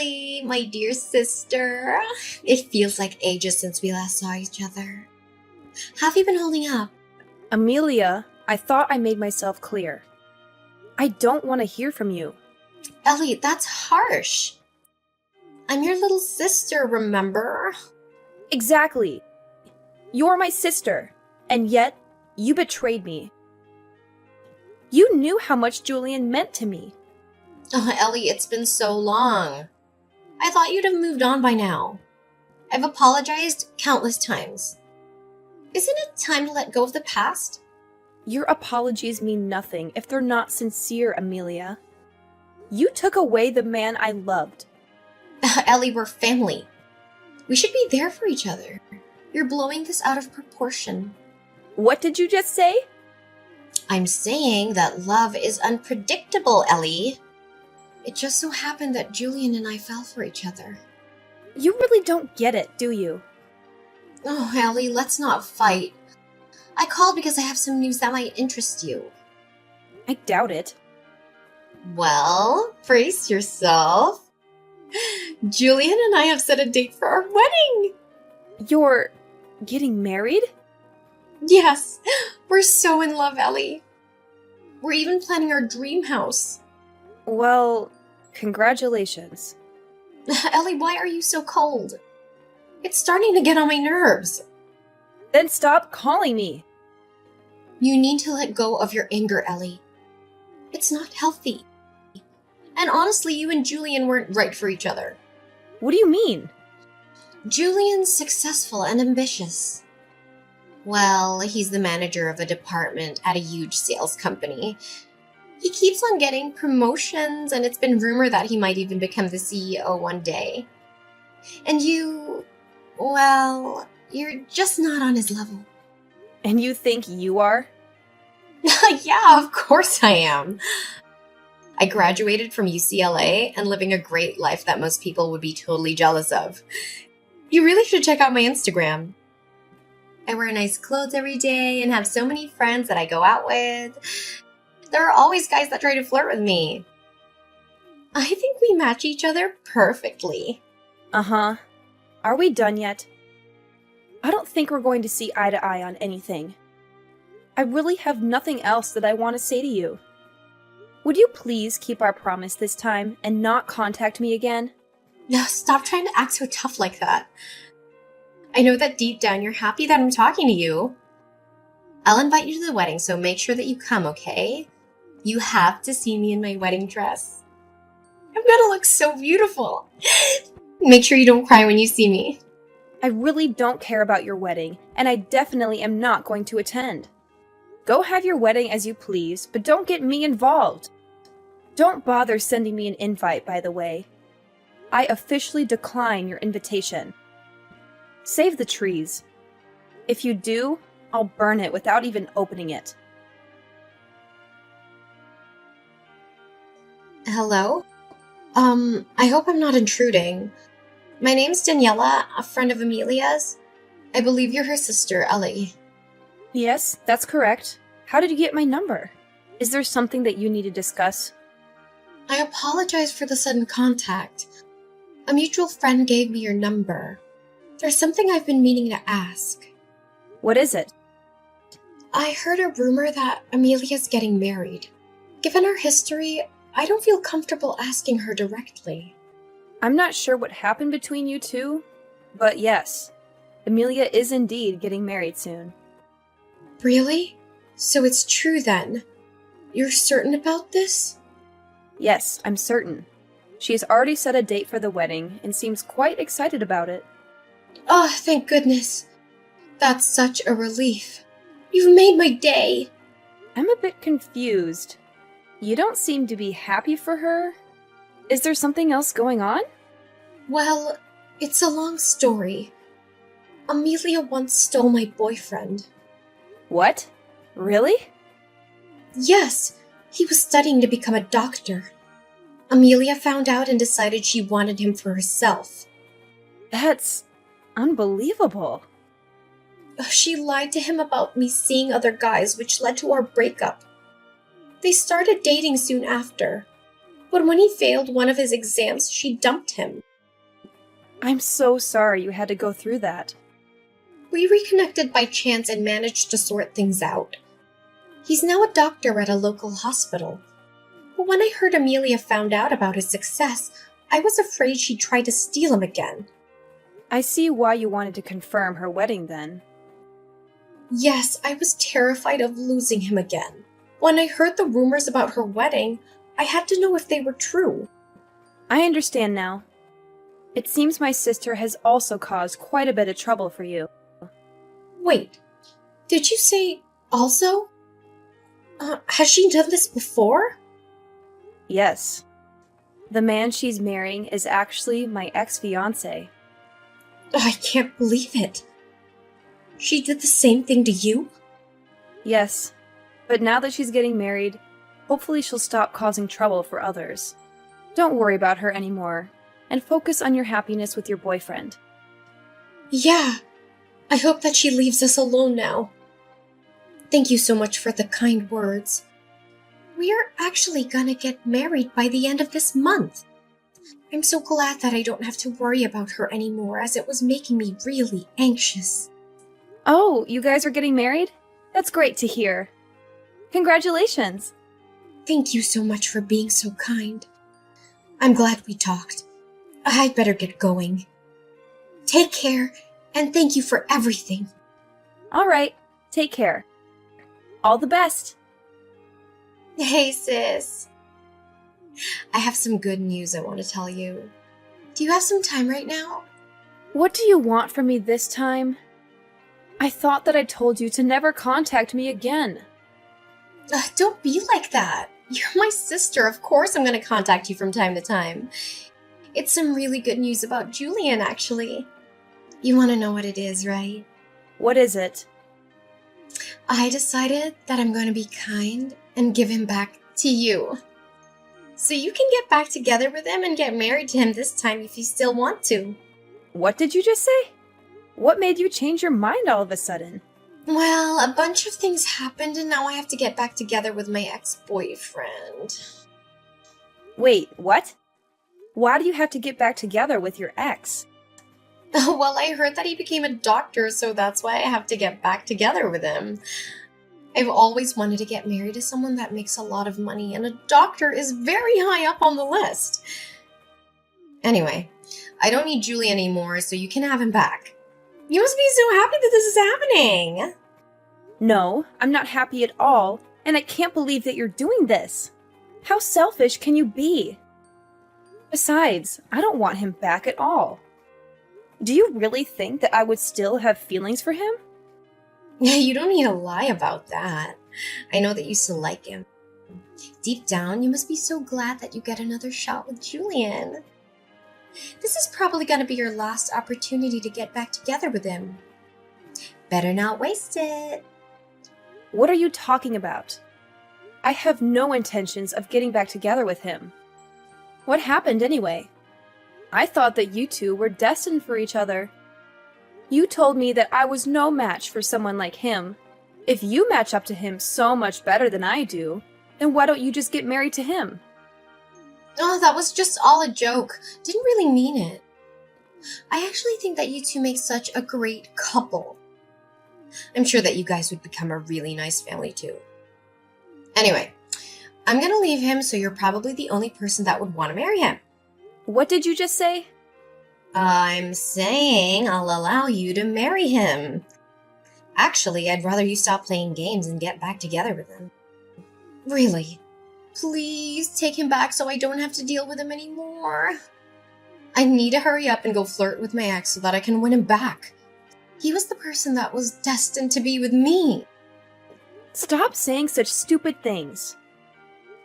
Ellie, my dear sister. It feels like ages since we last saw each other. How have you been holding up? Amelia, I thought I made myself clear. I don't want to hear from you. Ellie, that's harsh. I'm your little sister, remember? Exactly. You're my sister, and yet you betrayed me. You knew how much Julian meant to me. Oh, Ellie, it's been so long. I thought you'd have moved on by now. I've apologized countless times. Isn't it time to let go of the past? Your apologies mean nothing if they're not sincere, Amelia. You took away the man I loved. Ellie, we're family. We should be there for each other. You're blowing this out of proportion. What did you just say? I'm saying that love is unpredictable, Ellie. It just so happened that Julian and I fell for each other. You really don't get it, do you? Oh, Ellie, let's not fight. I called because I have some news that might interest you. I doubt it. Well, brace yourself. Julian and I have set a date for our wedding. You're getting married? Yes, we're so in love, Ellie. We're even planning our dream house. Well, congratulations. Ellie, why are you so cold? It's starting to get on my nerves. Then stop calling me. You need to let go of your anger, Ellie. It's not healthy. And honestly, you and Julian weren't right for each other. What do you mean? Julian's successful and ambitious. Well, he's the manager of a department at a huge sales company. He keeps on getting promotions, and it's been rumored that he might even become the CEO one day. And you, well, you're just not on his level. And you think you are? Yeah, of course I am. I graduated from UCLA and living a great life that most people would be totally jealous of. You really should check out my Instagram. I wear nice clothes every day and have so many friends that I go out with. There are always guys that try to flirt with me. I think we match each other perfectly. Uh-huh. Are we done yet? I don't think we're going to see eye to eye on anything. I really have nothing else that I want to say to you. Would you please keep our promise this time and not contact me again? No, stop trying to act so tough like that. I know that deep down you're happy that I'm talking to you. I'll invite you to the wedding, so make sure that you come, okay? You have to see me in my wedding dress. I'm gonna look so beautiful. Make sure you don't cry when you see me. I really don't care about your wedding, and I definitely am not going to attend. Go have your wedding as you please, but don't get me involved. Don't bother sending me an invite, by the way. I officially decline your invitation. Save the trees. If you do, I'll burn it without even opening it. Hello? I hope I'm not intruding. My name's Daniela, a friend of Amelia's. I believe you're her sister, Ellie. Yes, that's correct. How did you get my number? Is there something that you need to discuss? I apologize for the sudden contact. A mutual friend gave me your number. There's something I've been meaning to ask. What is it? I heard a rumor that Amelia's getting married. Given our history, I don't feel comfortable asking her directly. I'm not sure what happened between you two, but yes, Amelia is indeed getting married soon. Really? So it's true then? You're certain about this? Yes, I'm certain. She has already set a date for the wedding and seems quite excited about it. Oh, thank goodness. That's such a relief. You've made my day. I'm a bit confused. You don't seem to be happy for her. Is there something else going on? Well, it's a long story. Amelia once stole my boyfriend. What? Really? Yes, he was studying to become a doctor. Amelia found out and decided she wanted him for herself. That's unbelievable. She lied to him about me seeing other guys, which led to our breakup. They started dating soon after. But when he failed one of his exams, she dumped him. I'm so sorry you had to go through that. We reconnected by chance and managed to sort things out. He's now a doctor at a local hospital. But when I heard Amelia found out about his success, I was afraid she'd try to steal him again. I see why you wanted to confirm her wedding then. Yes, I was terrified of losing him again. When I heard the rumors about her wedding, I had to know if they were true. I understand now. It seems my sister has also caused quite a bit of trouble for you. Wait, did you say also? Has she done this before? Yes. The man she's marrying is actually my ex-fiancé. I can't believe it. She did the same thing to you? Yes, but now that she's getting married, hopefully she'll stop causing trouble for others. Don't worry about her anymore, and focus on your happiness with your boyfriend. Yeah, I hope that she leaves us alone now. Thank you so much for the kind words. We are actually gonna get married by the end of this month. I'm so glad that I don't have to worry about her anymore, as it was making me really anxious. Oh, you guys are getting married? That's great to hear. Congratulations! Thank you so much for being so kind. I'm glad we talked. I'd better get going. Take care, and thank you for everything. All right, take care. All the best! Hey, sis. I have some good news I want to tell you. Do you have some time right now? What do you want from me this time? I thought that I told you to never contact me again. Don't be like that. You're my sister. Of course I'm going to contact you from time to time. It's some really good news about Julian, actually. You want to know what it is, right? What is it? I decided that I'm going to be kind and give him back to you. So you can get back together with him and get married to him this time if you still want to. What did you just say? What made you change your mind all of a sudden? Well, a bunch of things happened and now I have to get back together with my ex-boyfriend. Wait, what? Why do you have to get back together with your ex? Well, I heard that he became a doctor, so that's why I have to get back together with him. I've always wanted to get married to someone that makes a lot of money, and a doctor is very high up on the list. Anyway, I don't need Julie anymore, so you can have him back. You must be so happy that this is happening. No, I'm not happy at all, and I can't believe that you're doing this. How selfish can you be? Besides, I don't want him back at all. Do you really think that I would still have feelings for him? You don't need to lie about that. I know that you still like him. Deep down, you must be so glad that you get another shot with Julian. This is probably going to be your last opportunity to get back together with him. Better not waste it. What are you talking about? I have no intentions of getting back together with him. What happened anyway? I thought that you two were destined for each other. You told me that I was no match for someone like him. If you match up to him so much better than I do, then why don't you just get married to him? Oh, that was just all a joke. Didn't really mean it. I actually think that you two make such a great couple. I'm sure that you guys would become a really nice family too. Anyway, I'm gonna leave him, so you're probably the only person that would want to marry him. What did you just say? I'm saying I'll allow you to marry him. Actually, I'd rather you stop playing games and get back together with him. Really. Please take him back so I don't have to deal with him anymore. I need to hurry up and go flirt with my ex so that I can win him back. He was the person that was destined to be with me. Stop saying such stupid things.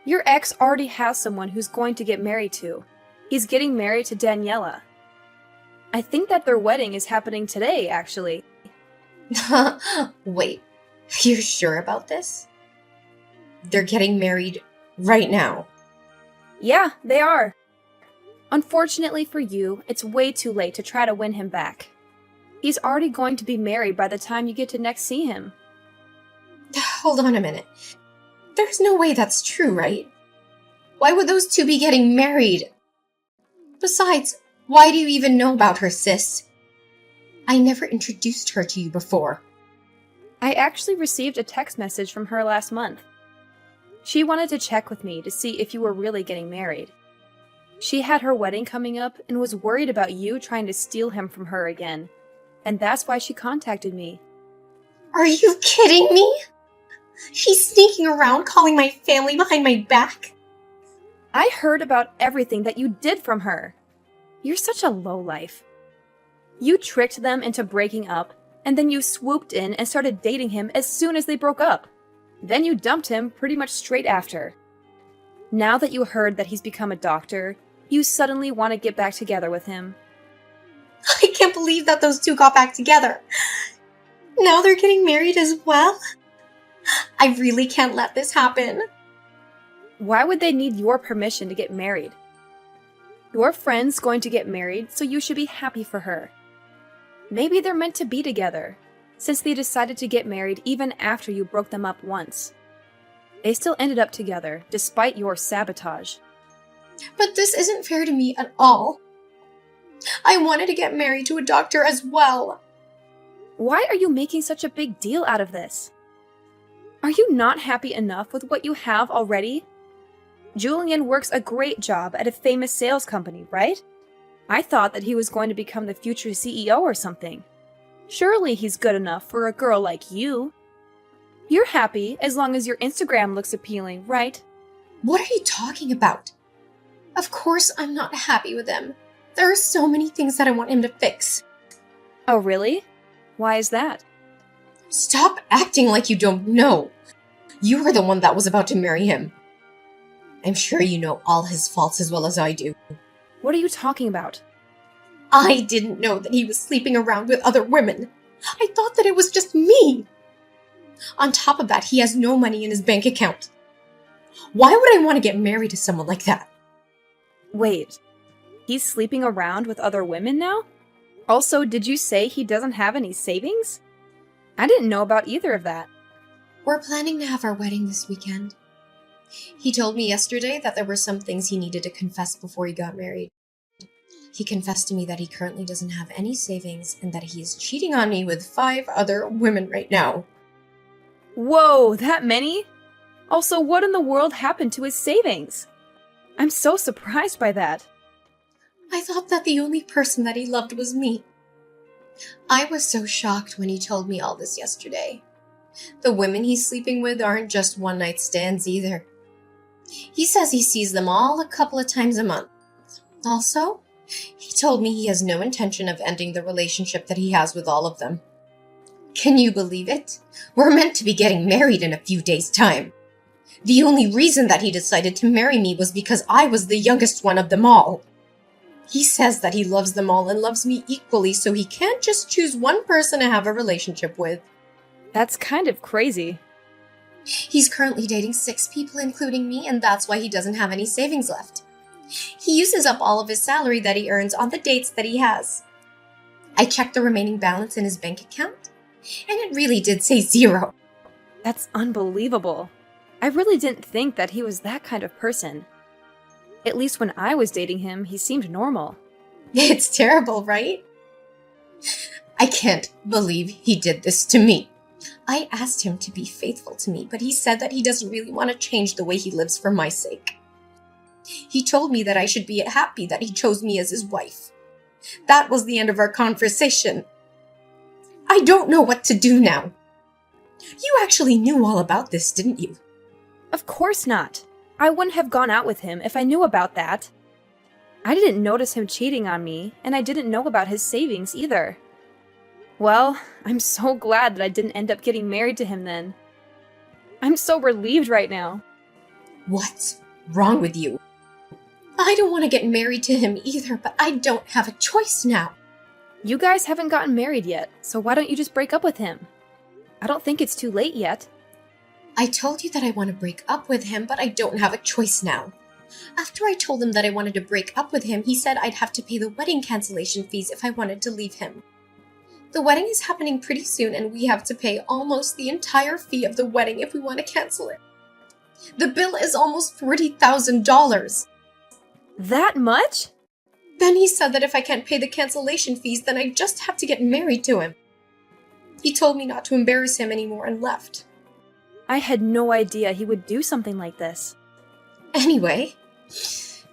Your ex already has someone who's going to get married to. He's getting married to Daniela. I think that their wedding is happening today, actually. Wait, you're sure about this? They're getting married right now. Yeah, they are. Unfortunately for you, it's way too late to try to win him back. He's already going to be married by the time you get to next see him. Hold on a minute. There's no way that's true, right? Why would those two be getting married? Besides, why do you even know about her, sis? I never introduced her to you before. I actually received a text message from her last month. She wanted to check with me to see if you were really getting married. She had her wedding coming up and was worried about you trying to steal him from her again, and that's why she contacted me. Are you kidding me? She's sneaking around calling my family behind my back? I heard about everything that you did from her. You're such a lowlife. You tricked them into breaking up, and then you swooped in and started dating him as soon as they broke up. Then you dumped him pretty much straight after. Now that you heard that he's become a doctor, you suddenly want to get back together with him. I can't believe that those two got back together. Now they're getting married as well? I really can't let this happen. Why would they need your permission to get married? Your friend's going to get married, so you should be happy for her. Maybe they're meant to be together, since they decided to get married even after you broke them up once. They still ended up together, despite your sabotage. But this isn't fair to me at all. I wanted to get married to a doctor as well. Why are you making such a big deal out of this? Are you not happy enough with what you have already? Julian works a great job at a famous sales company, right? I thought that he was going to become the future CEO or something. Surely he's good enough for a girl like you. You're happy as long as your Instagram looks appealing, right? What are you talking about? Of course I'm not happy with him. There are so many things that I want him to fix. Oh, really? Why is that? Stop acting like you don't know. You were the one that was about to marry him. I'm sure you know all his faults as well as I do. What are you talking about? I didn't know that he was sleeping around with other women. I thought that it was just me. On top of that, he has no money in his bank account. Why would I want to get married to someone like that? Wait, he's sleeping around with other women now? Also, did you say he doesn't have any savings? I didn't know about either of that. We're planning to have our wedding this weekend. He told me yesterday that there were some things he needed to confess before he got married. He confessed to me that he currently doesn't have any savings and that he is cheating on me with 5 other women right now. Whoa, that many? Also, what in the world happened to his savings? I'm so surprised by that. I thought that the only person that he loved was me. I was so shocked when he told me all this yesterday. The women he's sleeping with aren't just one-night stands either. He says he sees them all a couple of times a month. Also, he told me he has no intention of ending the relationship that he has with all of them. Can you believe it? We're meant to be getting married in a few days' time. The only reason that he decided to marry me was because I was the youngest one of them all. He says that he loves them all and loves me equally, so he can't just choose one person to have a relationship with. That's kind of crazy. He's currently dating 6 people, including me, and that's why he doesn't have any savings left. He uses up all of his salary that he earns on the dates that he has. I checked the remaining balance in his bank account, and it really did say 0. That's unbelievable. I really didn't think that he was that kind of person. At least when I was dating him, he seemed normal. It's terrible, right? I can't believe he did this to me. I asked him to be faithful to me, but he said that he doesn't really want to change the way he lives for my sake. He told me that I should be happy that he chose me as his wife. That was the end of our conversation. I don't know what to do now. You actually knew all about this, didn't you? Of course not. I wouldn't have gone out with him if I knew about that. I didn't notice him cheating on me, and I didn't know about his savings either. Well, I'm so glad that I didn't end up getting married to him then. I'm so relieved right now. What's wrong with you? I don't want to get married to him either, but I don't have a choice now. You guys haven't gotten married yet, so why don't you just break up with him? I don't think it's too late yet. I told you that I want to break up with him, but I don't have a choice now. After I told him that I wanted to break up with him, he said I'd have to pay the wedding cancellation fees if I wanted to leave him. The wedding is happening pretty soon, and we have to pay almost the entire fee of the wedding if we want to cancel it. The bill is almost $40,000. That much? Then he said that if I can't pay the cancellation fees, then I just have to get married to him. He told me not to embarrass him anymore and left. I had no idea he would do something like this. Anyway,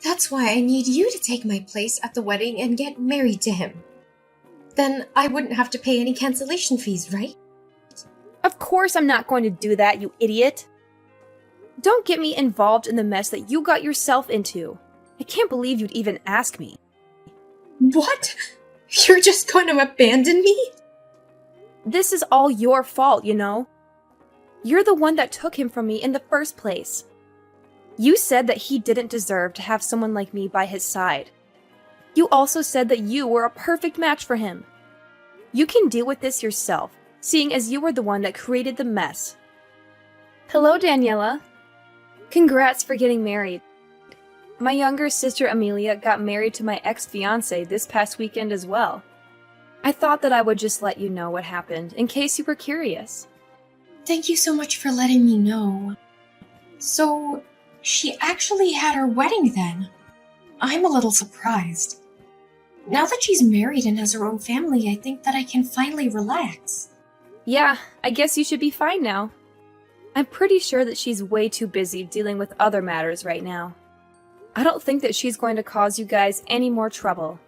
that's why I need you to take my place at the wedding and get married to him. Then I wouldn't have to pay any cancellation fees, right? Of course I'm not going to do that, you idiot. Don't get me involved in the mess that you got yourself into. I can't believe you'd even ask me. What? You're just going to abandon me? This is all your fault, you know. You're the one that took him from me in the first place. You said that he didn't deserve to have someone like me by his side. You also said that you were a perfect match for him. You can deal with this yourself, seeing as you were the one that created the mess. Hello, Daniela. Congrats for getting married. My younger sister Amelia got married to my ex-fiancé this past weekend as well. I thought that I would just let you know what happened, in case you were curious. Thank you so much for letting me know. So, she actually had her wedding then? I'm a little surprised. Now that she's married and has her own family, I think that I can finally relax. Yeah, I guess you should be fine now. I'm pretty sure that she's way too busy dealing with other matters right now. I don't think that she's going to cause you guys any more trouble.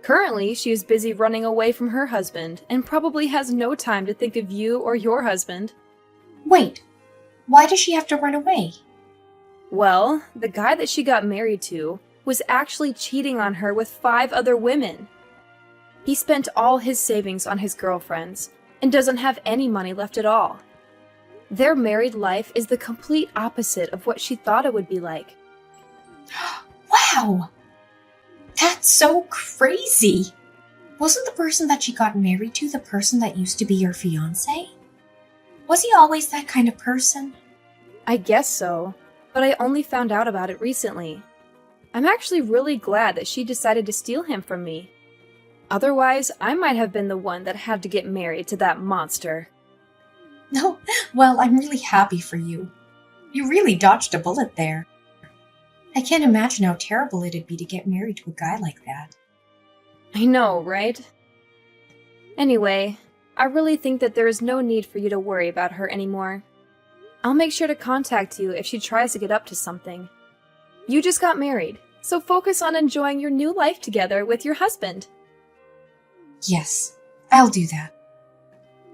Currently, she is busy running away from her husband and probably has no time to think of you or your husband. Wait, why does she have to run away? Well, the guy that she got married to was actually cheating on her with 5 other women. He spent all his savings on his girlfriends and doesn't have any money left at all. Their married life is the complete opposite of what she thought it would be like. Wow! That's so crazy! Wasn't the person that she got married to the person that used to be your fiancé? Was he always that kind of person? I guess so, but I only found out about it recently. I'm actually really glad that she decided to steal him from me. Otherwise, I might have been the one that had to get married to that monster. No, well, I'm really happy for you. You really dodged a bullet there. I can't imagine how terrible it'd be to get married to a guy like that. I know, right? Anyway, I really think that there is no need for you to worry about her anymore. I'll make sure to contact you if she tries to get up to something. You just got married, so focus on enjoying your new life together with your husband. Yes, I'll do that.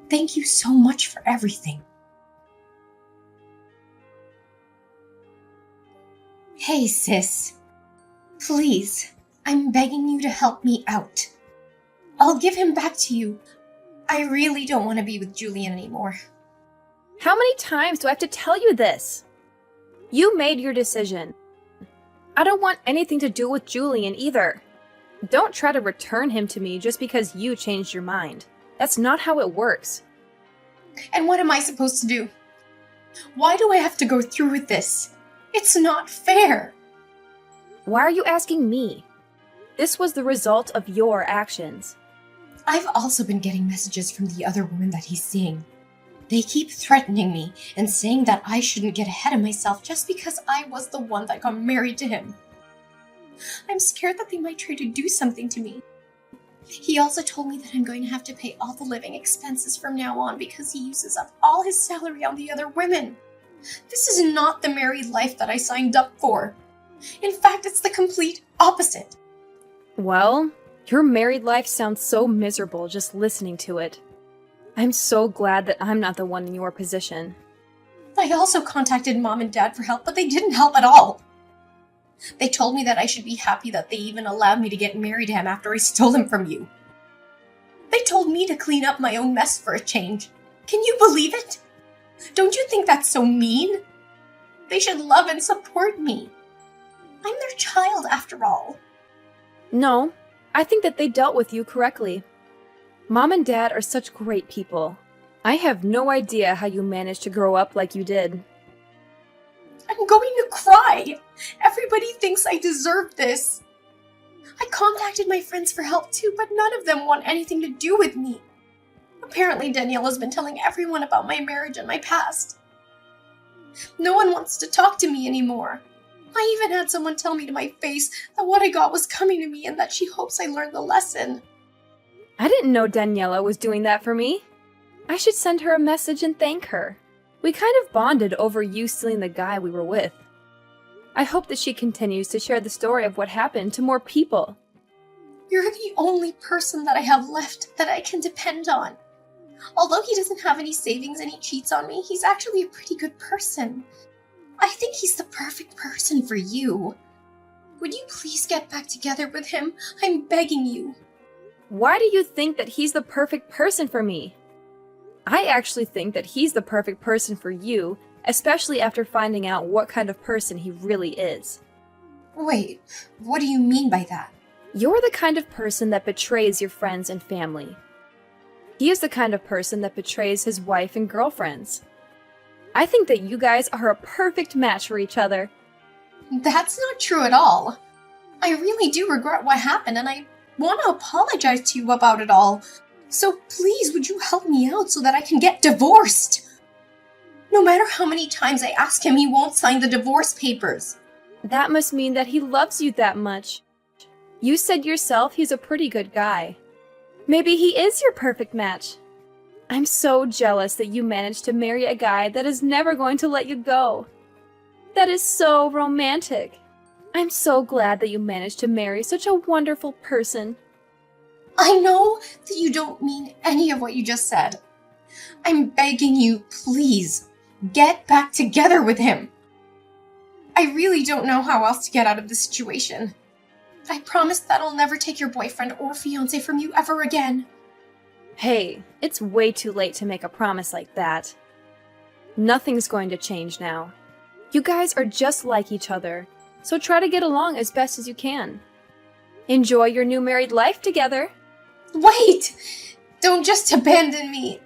Thank you so much for everything. Hey, sis. Please, I'm begging you to help me out. I'll give him back to you. I really don't want to be with Julian anymore. How many times do I have to tell you this? You made your decision. I don't want anything to do with Julian either. Don't try to return him to me just because you changed your mind. That's not how it works. And what am I supposed to do? Why do I have to go through with this? It's not fair. Why are you asking me? This was the result of your actions. I've also been getting messages from the other women that he's seeing. They keep threatening me and saying that I shouldn't get ahead of myself just because I was the one that got married to him. I'm scared that they might try to do something to me. He also told me that I'm going to have to pay all the living expenses from now on because he uses up all his salary on the other women. This is not the married life that I signed up for. In fact, it's the complete opposite. Well, your married life sounds so miserable just listening to it. I'm so glad that I'm not the one in your position. I also contacted Mom and Dad for help, but they didn't help at all. They told me that I should be happy that they even allowed me to get married to him after I stole him from you. They told me to clean up my own mess for a change. Can you believe it? Don't you think that's so mean? They should love and support me. I'm their child after all. No, I think that they dealt with you correctly. Mom and Dad are such great people. I have no idea how you managed to grow up like you did. I'm going to cry. Everybody thinks I deserve this. I contacted my friends for help too, but none of them want anything to do with me. Apparently, Danielle has been telling everyone about my marriage and my past. No one wants to talk to me anymore. I even had someone tell me to my face that what I got was coming to me and that she hopes I learned the lesson. I didn't know Daniela was doing that for me. I should send her a message and thank her. We kind of bonded over you stealing the guy we were with. I hope that she continues to share the story of what happened to more people. You're the only person that I have left that I can depend on. Although he doesn't have any savings and he cheats on me, he's actually a pretty good person. I think he's the perfect person for you. Would you please get back together with him? I'm begging you. Why do you think that he's the perfect person for me? I actually think that he's the perfect person for you, especially after finding out what kind of person he really is. Wait, what do you mean by that? You're the kind of person that betrays your friends and family. He is the kind of person that betrays his wife and girlfriends. I think that you guys are a perfect match for each other. That's not true at all. I really do regret what happened, and I want to apologize to you about it all. So please, would you help me out so that I can get divorced? No matter how many times I ask him, he won't sign the divorce papers. That must mean that he loves you that much. You said yourself he's a pretty good guy. Maybe he is your perfect match. I'm so jealous that you managed to marry a guy that is never going to let you go. That is so romantic. I'm so glad that you managed to marry such a wonderful person. I know that you don't mean any of what you just said. I'm begging you, please, get back together with him. I really don't know how else to get out of this situation. I promise that I'll never take your boyfriend or fiancé from you ever again. Hey, it's way too late to make a promise like that. Nothing's going to change now. You guys are just like each other, so try to get along as best as you can. Enjoy your new married life together. Wait! Don't just abandon me.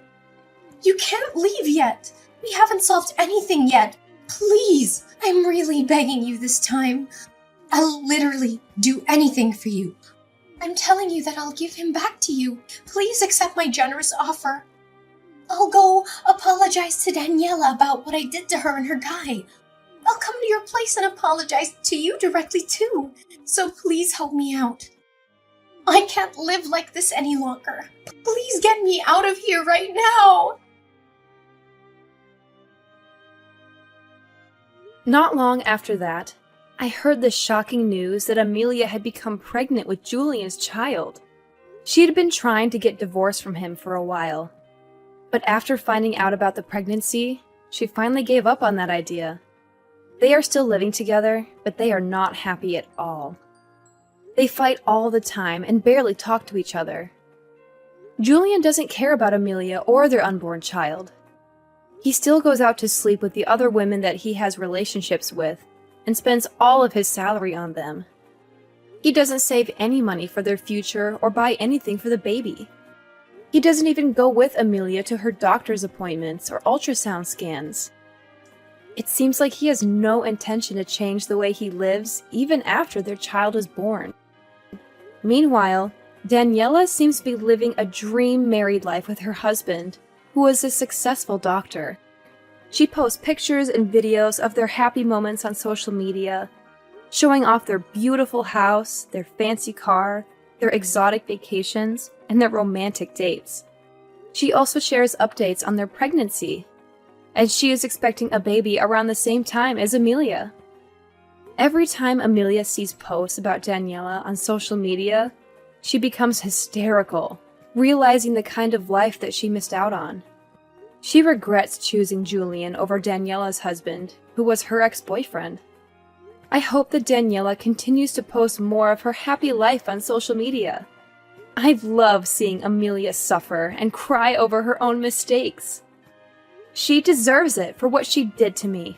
You can't leave yet. We haven't solved anything yet. Please, I'm really begging you this time. I'll literally do anything for you. I'm telling you that I'll give him back to you. Please accept my generous offer. I'll go apologize to Daniela about what I did to her and her guy. I'll come to your place and apologize to you directly too. So please help me out. I can't live like this any longer. Please get me out of here right now. Not long after that, I heard the shocking news that Amelia had become pregnant with Julian's child. She had been trying to get divorced from him for a while. But after finding out about the pregnancy, she finally gave up on that idea. They are still living together, but they are not happy at all. They fight all the time and barely talk to each other. Julian doesn't care about Amelia or their unborn child. He still goes out to sleep with the other women that he has relationships with and spends all of his salary on them. He doesn't save any money for their future or buy anything for the baby. He doesn't even go with Amelia to her doctor's appointments or ultrasound scans. It seems like he has no intention to change the way he lives even after their child is born. Meanwhile, Daniela seems to be living a dream married life with her husband, who is a successful doctor. She posts pictures and videos of their happy moments on social media, showing off their beautiful house, their fancy car, their exotic vacations, and their romantic dates. She also shares updates on their pregnancy, and she is expecting a baby around the same time as Amelia. Every time Amelia sees posts about Daniela on social media, she becomes hysterical, realizing the kind of life that she missed out on. She regrets choosing Julian over Daniela's husband, who was her ex-boyfriend. I hope that Daniela continues to post more of her happy life on social media. I love seeing Amelia suffer and cry over her own mistakes. She deserves it for what she did to me.